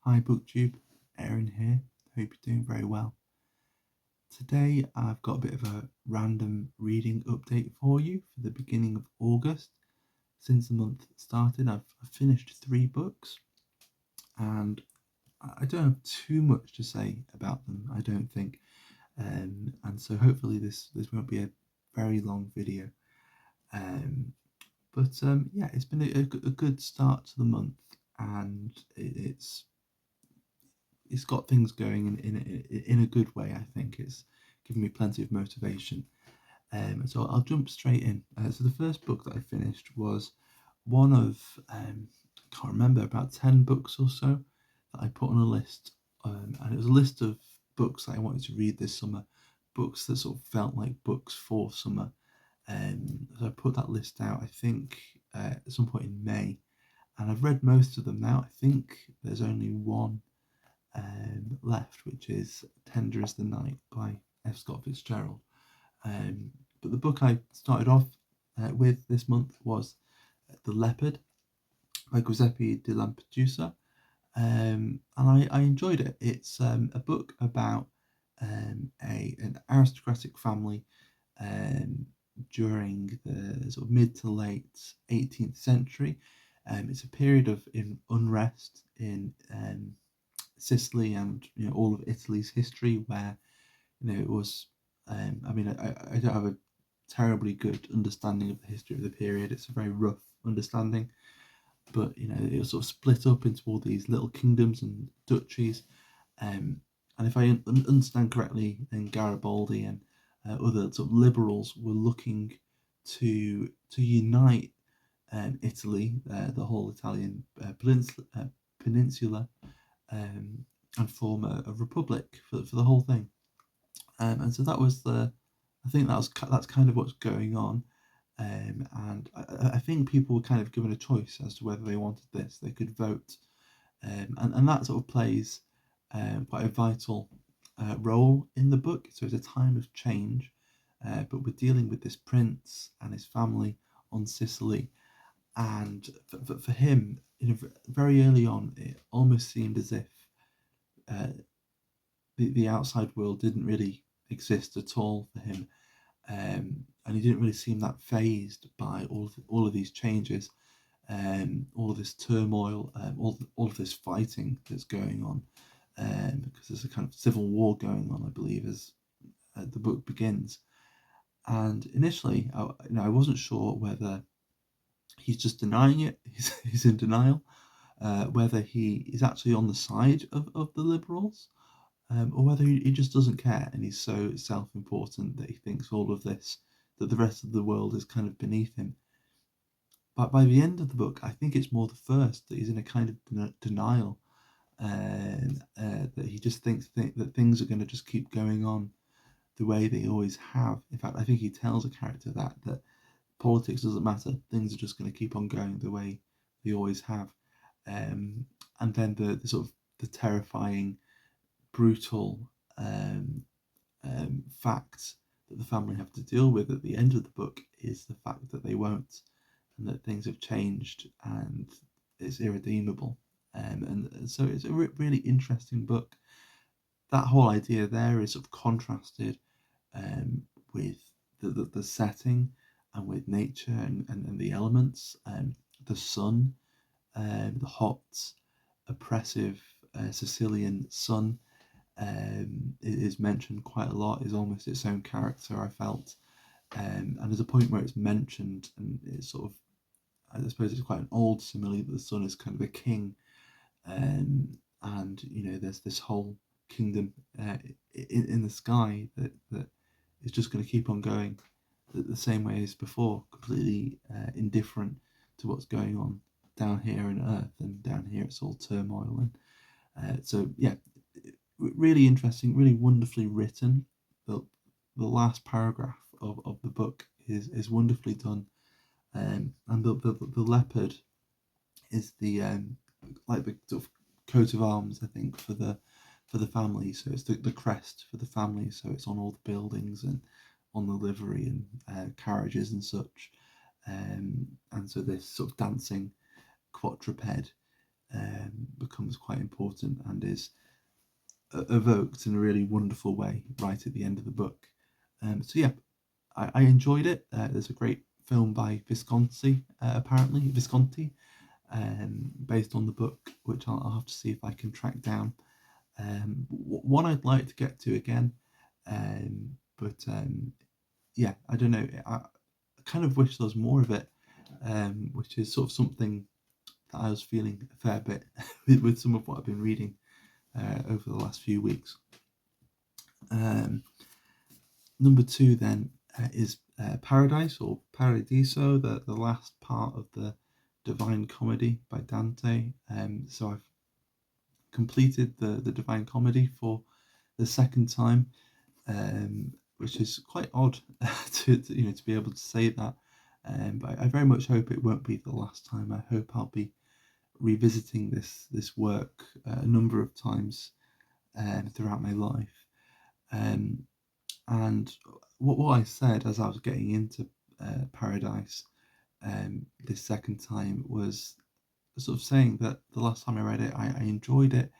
Hi BookTube, Aaron here. Hope you're doing very well. Today I've got a bit of a random reading update for you for the beginning of August. Since the month started, I've finished 3 books, and I don't have too much to say about them, I don't think. And so hopefully this won't be a very long video. But yeah, it's been a good start to the month, and it's got things going in a good way. I think it's given me plenty of motivation. So I'll jump straight in. So the first book that I finished was one of I can't remember, about 10 books or so that I put on a list, and it was a list of books that I wanted to read this summer, books that sort of felt like books for summer. So I put that list out, I think, at some point in May, and I've read most of them now. I think there's only one left, which is Tender as the Night by F. Scott Fitzgerald. But the book I started off with this month was The Leopard by Giuseppe de Lampedusa, and I enjoyed it. It's a book about an aristocratic family um, during the sort of mid to late 18th century. It's a period of unrest in Sicily and all of Italy's history, where it was. I mean, I don't have a terribly good understanding of the history of the period. It's a very rough understanding, but it was sort of split up into all these little kingdoms and duchies. And if I understand correctly, then Garibaldi and other sort of liberals were looking to unite Italy, the whole Italian peninsula, and form a republic for the whole thing. And so that was I think that's kind of what's going on. And I think people were kind of given a choice as to whether they wanted this. They could vote, and that sort of plays quite a vital role in the book. So it's a time of change, but we're dealing with this prince and his family on Sicily, and for him, very early on, it almost seemed as if uh, the outside world didn't really exist at all for him, and he didn't really seem that phased by all of these changes, all of this turmoil, all of this fighting that's going on, because there's a kind of civil war going on, I believe, as the book begins. And initially, I wasn't sure whether he's just denying it, he's in denial, whether he is actually on the side of the liberals, or whether he just doesn't care and he's so self-important that he thinks all of this, that the rest of the world is kind of beneath him. But by the end of the book, I think it's more the first, that he's in a kind of denial, and that he just thinks that things are going to just keep going on the way they always have. In fact, I think he tells a character that politics doesn't matter; things are just going to keep on going the way they always have. Um, and then the sort of the terrifying, brutal fact that the family have to deal with at the end of the book is the fact that they won't, and that things have changed and it's irredeemable. And so it's a really interesting book. That whole idea there is sort of contrasted with the setting and with nature and the elements, the sun, the hot, oppressive Sicilian sun is mentioned quite a lot, is almost its own character, I felt. And there's a point where it's mentioned, and it's sort of, I suppose it's quite an old simile, that the sun is kind of a king. And, there's this whole kingdom in the sky that is just going to keep on going the same way as before, completely indifferent to what's going on down here on Earth, and down here it's all turmoil. And so, yeah, really interesting, really wonderfully written. The last paragraph of the book is wonderfully done, and the leopard is the like the sort of coat of arms, I think, for the family. So it's the crest for the family. So it's on all the buildings and on the livery and carriages and such. And so this sort of dancing quadruped becomes quite important and is evoked in a really wonderful way right at the end of the book. So yeah, I enjoyed it. There's a great film by Visconti, based on the book, which I'll have to see if I can track down. One I'd like to get to again, but yeah, I don't know. I kind of wish there was more of it, which is sort of something that I was feeling a fair bit with some of what I've been reading over the last few weeks. Number 2 then is Paradise, or Paradiso, the last part of the Divine Comedy by Dante. So I've completed the Divine Comedy for the second time, which is quite odd to be able to say that. But I very much hope it won't be the last time. I hope I'll be revisiting this work a number of times throughout my life. And what I said as I was getting into Paradise this second time was sort of saying that the last time I read it, I enjoyed it,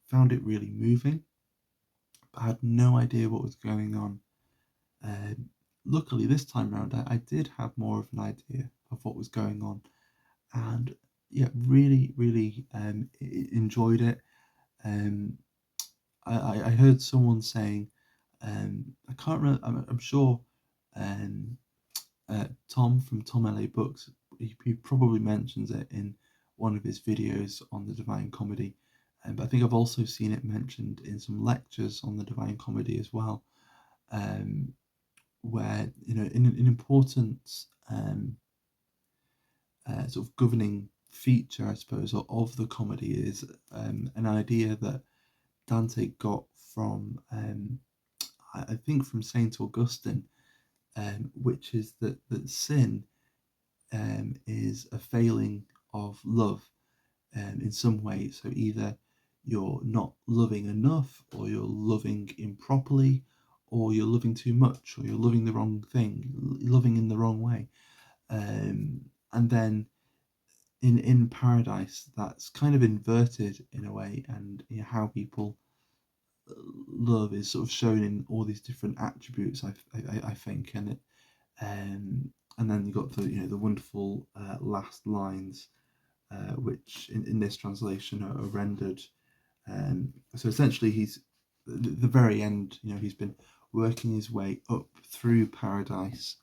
found it really moving, but I had no idea what was going on. Luckily, this time around, I did have more of an idea of what was going on, and yeah, really, really enjoyed it. I heard someone saying, I can't remember. I'm sure Tom from Tom LA Books. He probably mentions it in one of his videos on the Divine Comedy, but I think I've also seen it mentioned in some lectures on the Divine Comedy as well, where an important sort of governing feature, I suppose, of the comedy is an idea that Dante got from I think from Saint Augustine, which is that sin is a failing of love in some way. So either you're not loving enough, or you're loving improperly, or you're loving too much, or you're loving the wrong thing, loving in the wrong way. And then in Paradise, that's kind of inverted in a way, and how people love is sort of shown in all these different attributes. I think, and then you got the wonderful last lines, which in this translation are rendered. So essentially, he's the very end. He's been working his way up through Paradise,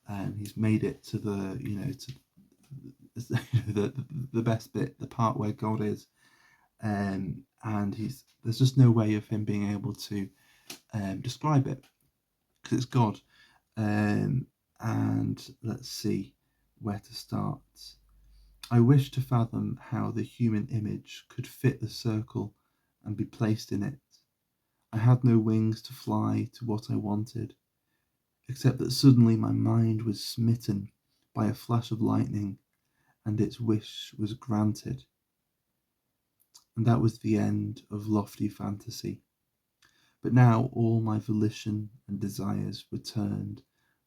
and he's made it to the best bit, the part where God is, and there's just no way of him being able to describe it, because it's God. And let's see where to start. I wish to fathom how the human image could fit the circle and be placed in it. I had no wings to fly to what I wanted, except that suddenly my mind was smitten by a flash of lightning, and its wish was granted. And that was the end of lofty fantasy. But now all my volition and desires were turned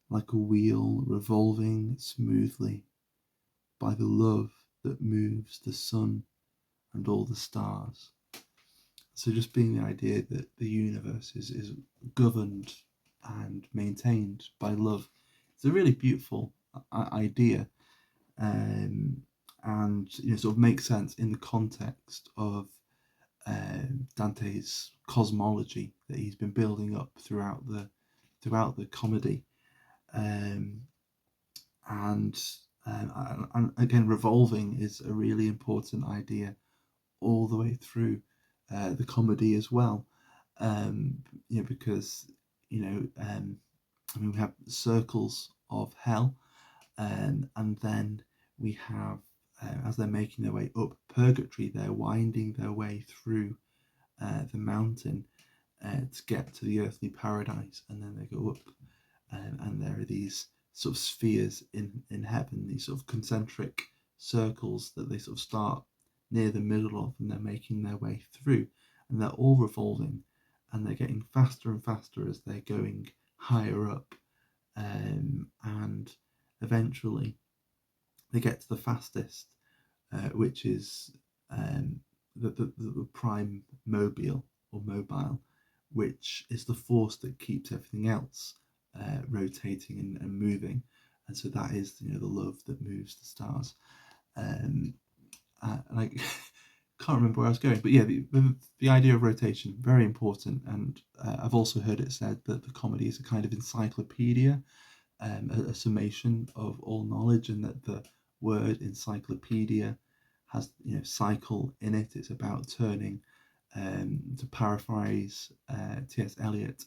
like a wheel revolving smoothly by the love that moves the sun and all the stars. So just being the idea that the universe is governed and maintained by love, it's a really beautiful idea, and sort of makes sense in the context of Dante's cosmology that he's been building up throughout the comedy, and again, revolving is a really important idea all the way through the comedy as well. Because we have circles of hell, and then we have, as they're making their way up purgatory, they're winding their way through the mountain to get to the earthly paradise, and then they go up, and there are these sort of spheres in heaven, these sort of concentric circles that they sort of start near the middle of, and they're making their way through, and they're all revolving, and they're getting faster and faster as they're going higher up, and eventually they get to the fastest, which is the prime mobile, which is the force that keeps everything else rotating and moving. And so that is, the love that moves the stars. And I can't remember where I was going, but yeah, the idea of rotation, very important. And I've also heard it said that the comedy is a kind of encyclopedia, a summation of all knowledge, and that the word encyclopedia has, cycle in it. It's about turning, to paraphrase T.S. Eliot,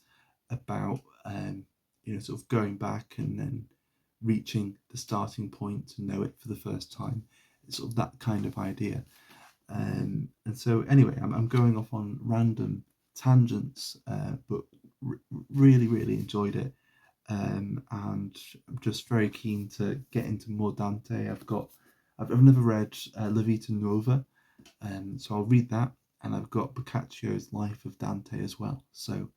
about sort of going back and then reaching the starting point to know it for the first time. It's sort of that kind of idea. And so anyway, I'm going off on random tangents, but really, really enjoyed it. And I'm just very keen to get into more Dante. I've never read La Vita Nuova, so I'll read that, and I've got Boccaccio's Life of Dante as well. So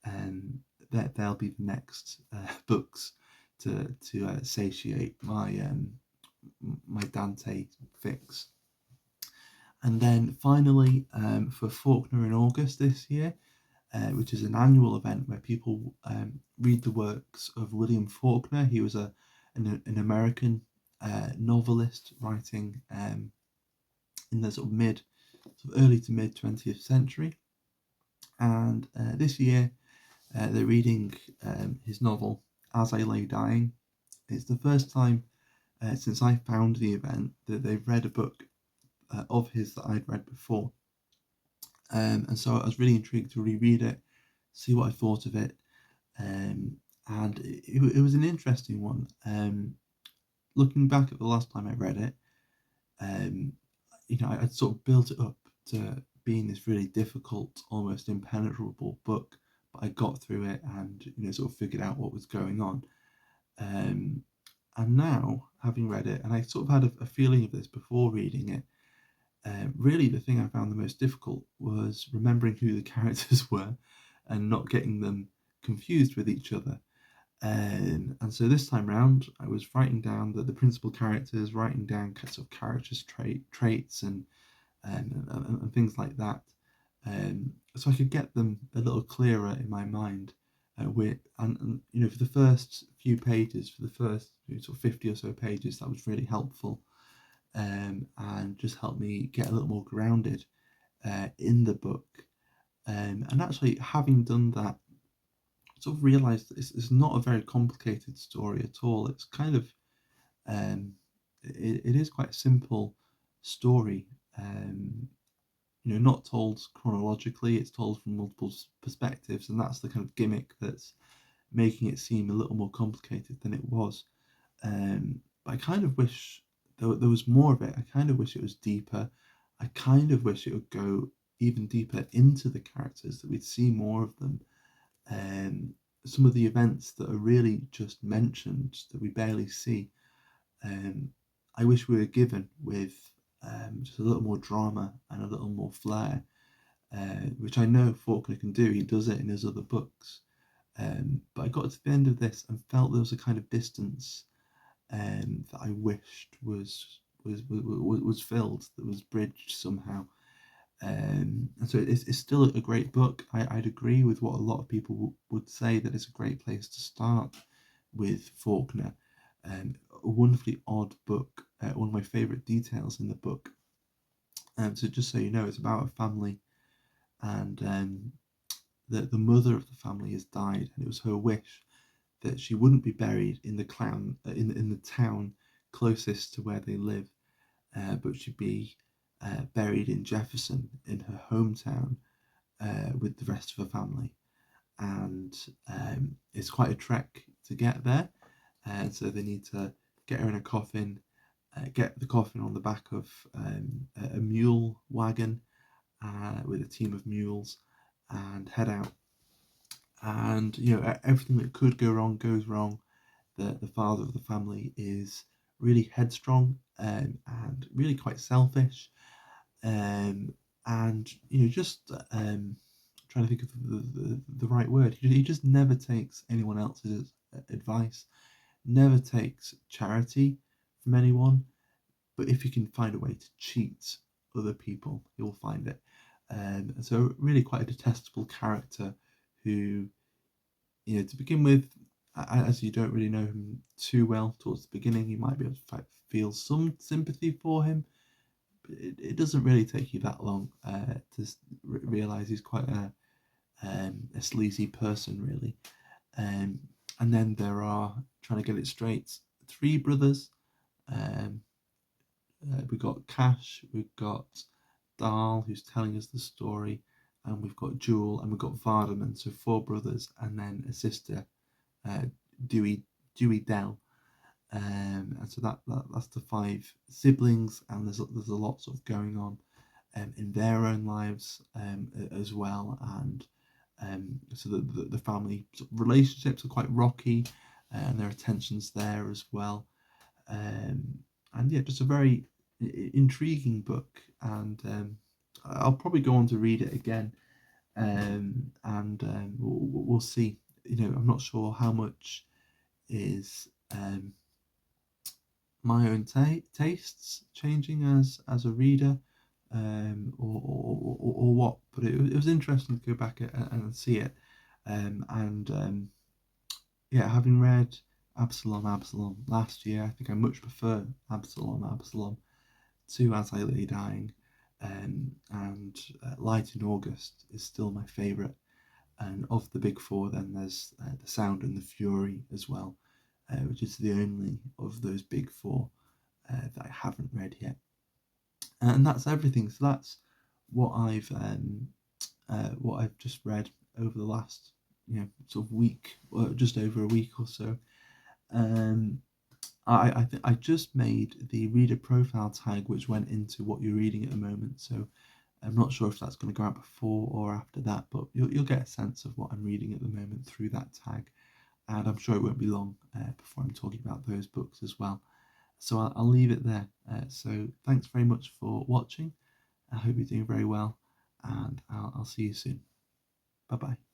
they'll be the next books to satiate my Dante fix. And then finally, for Faulkner in August this year, which is an annual event where people read the works of William Faulkner. He was an American novelist writing in the sort of early to mid 20th century. And this year, they're reading his novel, As I Lay Dying. It's the first time since I found the event that they've read a book of his that I'd read before. And so I was really intrigued to reread it, see what I thought of it. And it was an interesting one. Looking back at the last time I read it, I'd sort of built it up to being this really difficult, almost impenetrable book, but I got through it and, sort of figured out what was going on. And now, having read it, and I sort of had a feeling of this before reading it, really the thing I found the most difficult was remembering who the characters were and not getting them confused with each other. And so this time round, I was writing down the principal characters, writing down sort of characters' traits and things like that, so I could get them a little clearer in my mind. For the first few pages, for the first sort of 50 or so pages, that was really helpful, and just helped me get a little more grounded in the book. And actually, having done that, I sort of realised that it's not a very complicated story at all. It's kind of it is quite a simple story. Not told chronologically, it's told from multiple perspectives, and that's the kind of gimmick that's making it seem a little more complicated than it was. But I kind of wish there was more of it. I kind of wish it was deeper. I kind of wish it would go even deeper into the characters, that we'd see more of them. Some of the events that are really just mentioned, that we barely see, I wish we were given with just a little more drama and a little more flair, which I know Faulkner can do. He does it in his other books. But I got to the end of this and felt there was a kind of distance that I wished was filled, that was bridged somehow. And so it's still a great book. I'd agree with what a lot of people would say, that it's a great place to start with Faulkner. A wonderfully odd book. One of my favourite details in the book. So just so you know, it's about a family, and the mother of the family has died, and it was her wish that she wouldn't be buried in the in the town closest to where they live, but she'd be buried in Jefferson, in her hometown, with the rest of her family. And it's quite a trek to get there, and so they need to get her in a coffin, get the coffin on the back of a mule wagon with a team of mules, and head out. And everything that could go wrong goes wrong. The father of the family is really headstrong, and really quite selfish, and just trying to think of the right word. He just never takes anyone else's advice, never takes charity from anyone. But if he can find a way to cheat other people, you'll find it. And so really quite a detestable character who, to begin with, as you don't really know him too well towards the beginning, you might be able to feel some sympathy for him. But it doesn't really take you that long to realise he's quite a sleazy person, really. And then there are, trying to get it straight, three brothers. Um, we've got Cash, we've got Dahl, who's telling us the story, and we've got Jewel, and we've got Vardaman, so four brothers, and then a sister, uh, Dewey Dell. And so that's the five siblings, and there's a lot sort of going on in their own lives as well, and so the family sort of relationships are quite rocky, and there are tensions there as well. And yeah, just a very intriguing book, and I'll probably go on to read it again, and we'll see. I'm not sure how much is my own tastes changing as a reader, or what, but it was interesting to go back and see it, and yeah, having read Absalom last year, I think I much prefer Absalom to As I Lay Dying, and Light in August is still my favourite. And of the big four, then there's The Sound and the Fury as well, which is the only of those big four that I haven't read yet. And that's everything. So that's what I've just read over the last sort of week, or just over a week or so. I just made the reader profile tag, which went into what you're reading at the moment. So I'm not sure if that's going to go out before or after that, but you'll get a sense of what I'm reading at the moment through that tag. And I'm sure it won't be long before I'm talking about those books as well. So I'll leave it there. So thanks very much for watching. I hope you're doing very well, and I'll see you soon. Bye bye.